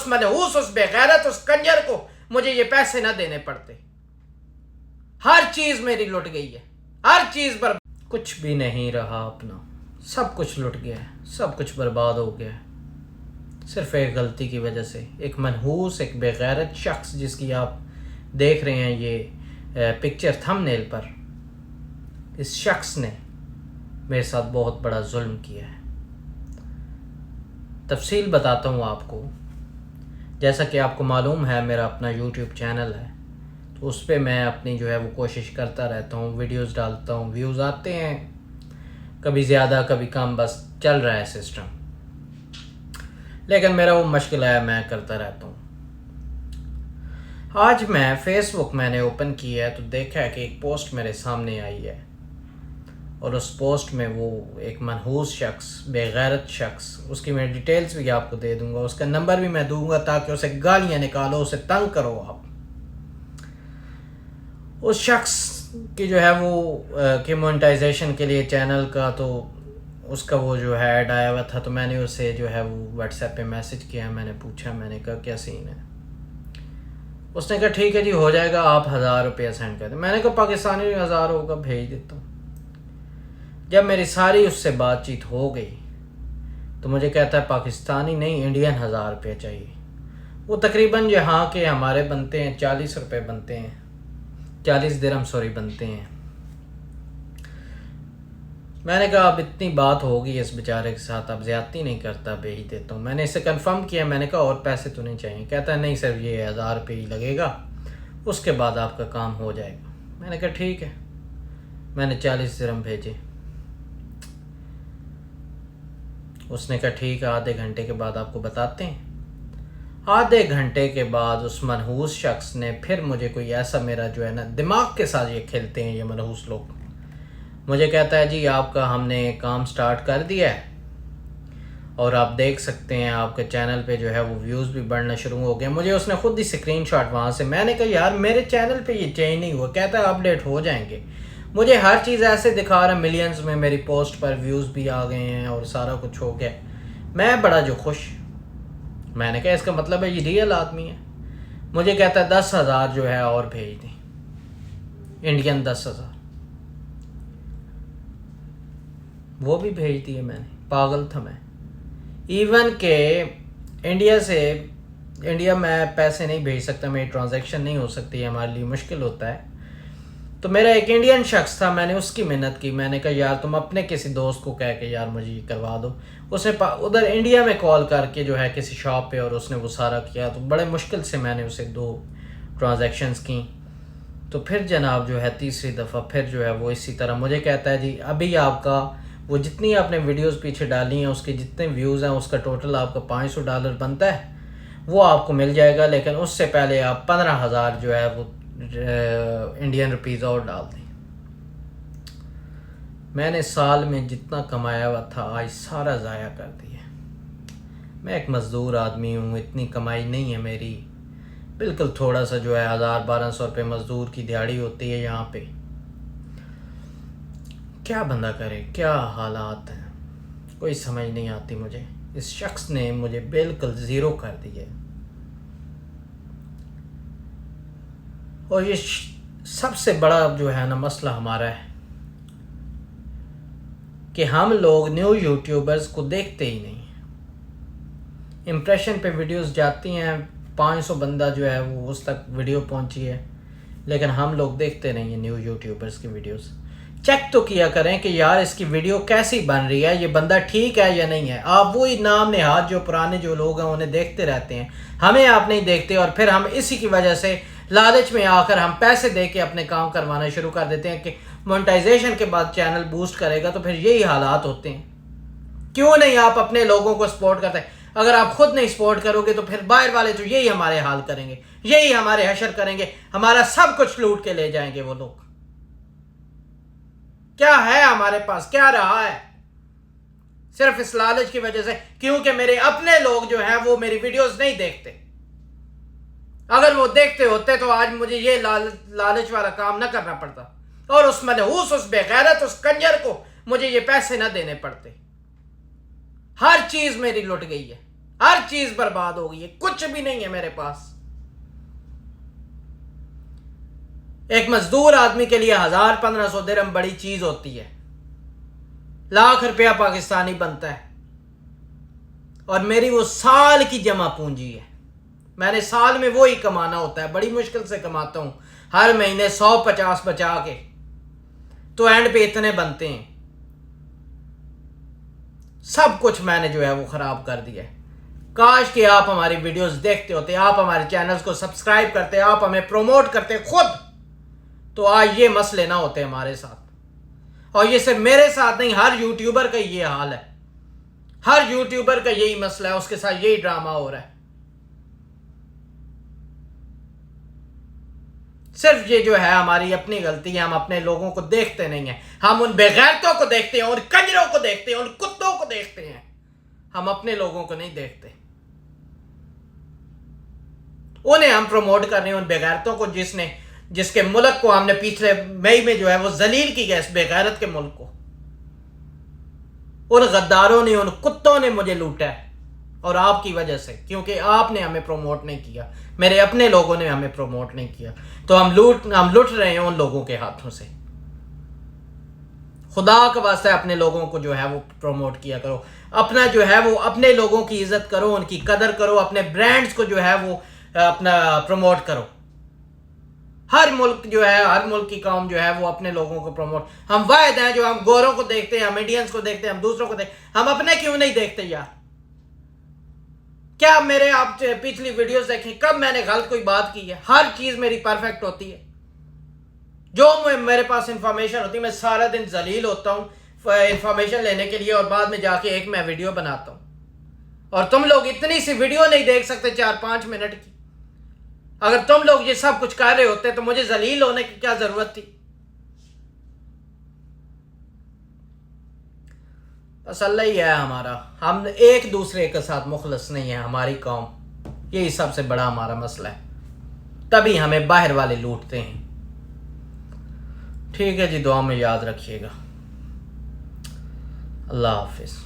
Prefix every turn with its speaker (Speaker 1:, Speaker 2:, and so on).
Speaker 1: اس منحوس، اس بے غیرت، اس کنجر کو مجھے یہ پیسے نہ دینے پڑتے. ہر چیز میری لٹ گئی ہے، ہر چیز پر کچھ بھی نہیں رہا اپنا، سب کچھ لٹ گیا ہے، سب کچھ برباد ہو گیا ہے صرف ایک غلطی کی وجہ سے. ایک منحوس، ایک بے غیرت شخص جس کی آپ دیکھ رہے ہیں یہ پکچر تھم نیل پر، اس شخص نے میرے ساتھ بہت بڑا ظلم کیا ہے. تفصیل بتاتا ہوں آپ کو. جیسا کہ آپ کو معلوم ہے میرا اپنا یوٹیوب چینل ہے، تو اس پہ میں اپنی جو ہے وہ کوشش کرتا رہتا ہوں، ویڈیوز ڈالتا ہوں، ویوز آتے ہیں کبھی زیادہ کبھی کم، بس چل رہا ہے سسٹم. لیکن میرا وہ مشکل ہے، میں کرتا رہتا ہوں. آج میں فیس بک میں نے اوپن کیا ہے تو دیکھا ہے کہ ایک پوسٹ میرے سامنے آئی ہے، اور اس پوسٹ میں وہ ایک منحوس شخص، بے غیرت شخص، اس کی میں ڈیٹیلز بھی آپ کو دے دوں گا، اس کا نمبر بھی میں دوں گا تاکہ اسے گالیاں نکالو، اسے تنگ کرو آپ. اس شخص کی جو ہے وہ کہ مونٹائزیشن کے لیے چینل کا، تو اس کا وہ جو ہے ایڈ آیا ہوا تھا، تو میں نے اسے جو ہے وہ واٹس ایپ پہ میسج کیا، میں نے پوچھا، میں نے کہا کیا سین ہے. اس نے کہا ٹھیک ہے جی ہو جائے گا، آپ 1000 روپیہ سینڈ کر دیں. میں نے کہا پاکستانی 1000 ہوگا، بھیج دیتا ہوں. جب میری ساری اس سے بات چیت ہو گئی تو مجھے کہتا ہے پاکستانی نہیں، انڈین 1000 روپیہ چاہیے. وہ تقریباً یہاں کے ہمارے بنتے ہیں 40 روپے بنتے ہیں، 40 درہم بنتے ہیں. میں نے کہا اب اتنی بات ہوگی اس بیچارے کے ساتھ، اب زیادتی نہیں کرتا، بھیج دیتا ہوں. میں نے اسے کنفرم کیا، میں نے کہا اور پیسے تو نہیں چاہیے. کہتا ہے نہیں سر یہ 1000 روپے ہی لگے گا، اس کے بعد آپ کا کام ہو جائے گا. میں نے کہا ٹھیک ہے. میں نے 40 درہم بھیجے. اس نے کہا ٹھیک ہے، آدھے گھنٹے کے بعد آپ کو بتاتے ہیں. آدھے گھنٹے کے بعد اس منحوس شخص نے پھر مجھے کوئی ایسا، میرا جو ہے نا دماغ کے ساتھ یہ کھیلتے ہیں یہ منحوس لوگ، مجھے کہتا ہے جی آپ کا ہم نے کام سٹارٹ کر دیا ہے، اور آپ دیکھ سکتے ہیں آپ کے چینل پہ جو ہے وہ ویوز بھی بڑھنا شروع ہو گئے. مجھے اس نے خود ہی اسکرین شاٹ وہاں سے، میں نے کہا یار میرے چینل پہ یہ چینج نہیں ہوا. کہتا ہے اپڈیٹ ہو جائیں گے. مجھے ہر چیز ایسے دکھا رہا ہے، ملینز میں میری پوسٹ پر ویوز بھی آ گئے ہیں اور سارا کچھ ہو گیا. میں بڑا جو خوش. میں نے کہا اس کا مطلب ہے یہ ریئل آدمی ہے. مجھے کہتا ہے 10,000 جو ہے اور بھیج دیں، انڈین 10,000. وہ بھی بھیج دیے میں نے. پاگل تھا میں. ایون کہ انڈیا میں پیسے نہیں بھیج سکتا، میری ٹرانزیکشن نہیں ہو سکتی، ہمارے لیے مشکل ہوتا ہے. تو میرا ایک انڈین شخص تھا، میں نے اس کی منت کی. میں نے کہا یار تم اپنے کسی دوست کو کہہ کے یار مجھے یہ کروا دو. اس نے ادھر انڈیا میں کال کر کے جو ہے کسی شاپ پہ، اور اس نے وہ سارا کیا. تو بڑے مشکل سے میں نے اسے 2 ٹرانزیکشنز کی. تو پھر جناب جو ہے تیسری دفعہ پھر جو ہے وہ اسی طرح مجھے کہتا ہے جی ابھی آپ کا وہ جتنی آپ نے ویڈیوز پیچھے ڈالی ہیں اس کے جتنے ویوز ہیں اس کا ٹوٹل آپ کا $500 بنتا ہے، وہ آپ کو مل جائے گا، لیکن اس سے پہلے آپ 15,000 جو ہے وہ انڈین روپیز اور ڈال دیں. میں نے سال میں جتنا کمایا ہوا تھا آج سارا ضائع کر دیا. میں ایک مزدور آدمی ہوں، اتنی کمائی نہیں ہے میری، بالکل تھوڑا سا جو ہے 1,000-1,200 روپے مزدور کی دیہڑی ہوتی ہے یہاں پہ. کیا بندہ کرے، کیا حالات ہیں، کوئی سمجھ نہیں آتی مجھے. اس شخص نے مجھے بالکل زیرو کر دیا. اور یہ سب سے بڑا جو ہے نا مسئلہ ہمارا ہے کہ ہم لوگ نیو یوٹیوبرز کو دیکھتے ہی نہیں. امپریشن پہ ویڈیوز جاتی ہیں، 500 بندہ جو ہے وہ اس تک ویڈیو پہنچی ہے، لیکن ہم لوگ دیکھتے نہیں ہیں نیو یوٹیوبرز کی ویڈیوز. چیک تو کیا کریں کہ یار اس کی ویڈیو کیسی بن رہی ہے، یہ بندہ ٹھیک ہے یا نہیں ہے. آپ وہی نام نہاد جو پرانے جو لوگ ہیں انہیں دیکھتے رہتے ہیں، ہمیں آپ نہیں دیکھتے، اور پھر ہم اسی کی وجہ سے لالچ میں آ کر ہم پیسے دے کے اپنے کام کروانا شروع کر دیتے ہیں کہ مونٹائزیشن کے بعد چینل بوسٹ کرے گا. تو پھر یہی حالات ہوتے ہیں. کیوں نہیں آپ اپنے لوگوں کو سپورٹ کرتے ہیں؟ اگر آپ خود نہیں سپورٹ کرو گے تو پھر باہر والے تو یہی ہمارے حال کریں گے، یہی ہمارے حشر کریں گے، ہمارا سب کچھ لوٹ کے لے جائیں گے وہ لوگ. کیا ہے ہمارے پاس، کیا رہا ہے؟ صرف اس لالچ کی وجہ سے، کیونکہ میرے اپنے لوگ جو ہیں وہ میری ویڈیوز نہیں دیکھتے. اگر وہ دیکھتے ہوتے تو آج مجھے یہ لالچ والا کام نہ کرنا پڑتا، اور اس منحوس، اس بے غیرت، اس کنجر کو مجھے یہ پیسے نہ دینے پڑتے. ہر چیز میری لٹ گئی ہے، ہر چیز برباد ہو گئی ہے، کچھ بھی نہیں ہے میرے پاس۔ ایک مزدور آدمی کے لیے 1500 درہم بڑی چیز ہوتی ہے، لاکھ روپیہ پاکستانی بنتا ہے، اور میری وہ سال کی جمع پونجی ہے۔ میں نے سال میں وہی کمانا ہوتا ہے، بڑی مشکل سے کماتا ہوں، ہر مہینے 150 بچا کے، تو اینڈ پہ اتنے بنتے ہیں۔ سب کچھ میں نے جو ہے وہ خراب کر دیا ہے۔ کاش کہ آپ ہماری ویڈیوز دیکھتے ہوتے، آپ ہمارے چینلز کو سبسکرائب کرتے، آپ ہمیں پروموٹ کرتے خود، تو آج یہ مسئلے نہ ہوتے ہمارے ساتھ۔ اور یہ صرف میرے ساتھ نہیں، ہر یوٹیوبر کا یہ حال ہے، ہر یوٹیوبر کا یہی مسئلہ ہے، اس کے ساتھ یہی ڈرامہ ہو رہا ہے۔ صرف یہ جو ہے ہماری اپنی غلطی ہے، ہم اپنے لوگوں کو دیکھتے نہیں ہیں، ہم ان بے غیرتوں کو دیکھتے ہیں، ان کنجروں کو دیکھتے ہیں، ان کتوں کو دیکھتے ہیں، ہم اپنے لوگوں کو نہیں دیکھتے۔ انہیں ہم پروموٹ کر رہے ہیں، ان بے غیرتوں کو، جس کے ملک کو ہم نے پچھلے مئی میں جو ہے وہ ذلیل کی گیا، اس بے غیرت کے ملک کو۔ ان غداروں نے، ان کتوں نے مجھے لوٹا ہے، اور آپ کی وجہ سے، کیونکہ آپ نے ہمیں پروموٹ نہیں کیا، میرے اپنے لوگوں نے ہمیں پروموٹ نہیں کیا، تو ہم لٹ رہے ہیں ان لوگوں کے ہاتھوں سے۔ خدا کا واسطہ اپنے لوگوں کو جو ہے وہ پروموٹ کیا کرو، اپنا جو ہے وہ اپنے لوگوں کی عزت کرو، ان کی قدر کرو، اپنے برانڈز کو جو ہے وہ اپنا پروموٹ کرو۔ ہر ملک جو ہے، ہر ملک کی قوم جو ہے وہ اپنے لوگوں کو پروموٹ، ہم واحد ہیں جو ہم گوروں کو دیکھتے ہیں، ہم انڈینز کو دیکھتے ہیں، ہم دوسروں کو دیکھتے ہیں، ہم اپنے کیوں نہیں دیکھتے یار؟ کیا میرے آپ پچھلی ویڈیوز دیکھیں، کب میں نے غلط کوئی بات کی ہے؟ ہر چیز میری پرفیکٹ ہوتی ہے، جو میرے پاس انفارمیشن ہوتی ہے، میں سارا دن ذلیل ہوتا ہوں انفارمیشن لینے کے لیے، اور بعد میں جا کے ایک میں ویڈیو بناتا ہوں، اور تم لوگ اتنی سی ویڈیو نہیں دیکھ سکتے 4-5 منٹ کی۔ اگر تم لوگ یہ سب کچھ کر رہے ہوتے تو مجھے ذلیل ہونے کی کیا ضرورت تھی؟ بس اللہ ہی ہے ہمارا، ہم ایک دوسرے کے ساتھ مخلص نہیں ہیں، ہماری قوم، یہی سب سے بڑا ہمارا مسئلہ ہے، تبھی ہمیں باہر والے لوٹتے ہیں۔ ٹھیک ہے جی، دعا میں یاد رکھیے گا، اللہ حافظ۔